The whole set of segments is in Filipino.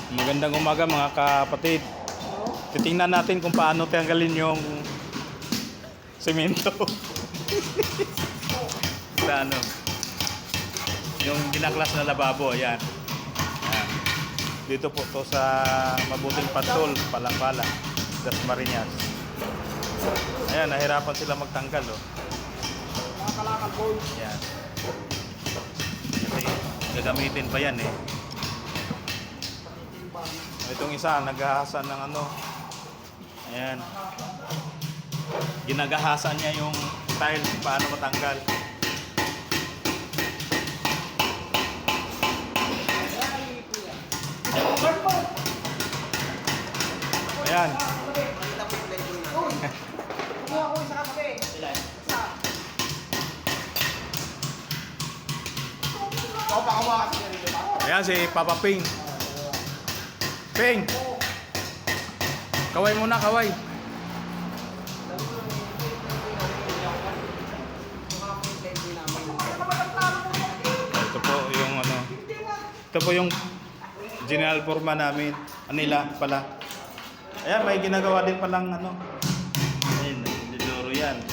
Magandang umaga mga kapatid. Titingnan natin kung paano tanggalin yung semento. Sa ano, yung ginaklas na lababo, ayan. Ayan. Dito po to sa Mabuting Pantol, Palang-Palang, Dasmariñas. Ayan, nahirapan sila magtanggal, oh. Ayan. Kasi gagamitin pa yan, eh. Itong isa, naghahasan ng ano. Ayan. Ginagahasan niya yung tile paano matanggal. Ayan. Ayan si Papa Ping. Ping! Kaway muna, kaway. Ito po yung ano. Ito po yung general forma namin. Anila pala. Ayan, may ginagawa din palang ano. Ayun, didoro yan.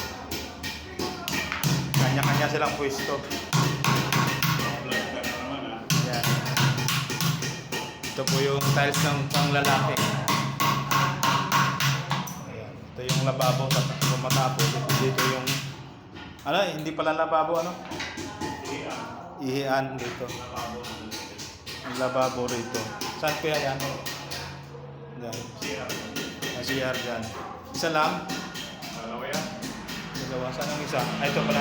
Kanya-kanya silang pwesto. Ayan. Ito po yung tiles ng panglalaki. Ayan. Ito yung lababo sa matapos. Dito yung ano, hindi pala lababo, ano? Ihian dito. Yung lababo rito. Saan kaya yan? Diyan. CR dyan. Isa lang? Dalawa yan. Dalawa. Saan ang isa? Ay, ito pala.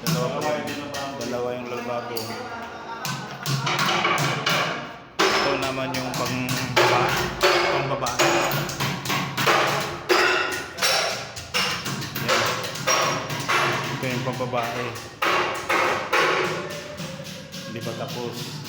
Dalawa pala. Dalawa yung lababo. Ito naman yung pangbaba. Yan. Ito yung pambabae. Hindi pa tapos.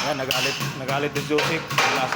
Ayan, nagalit si Joseph. Nasa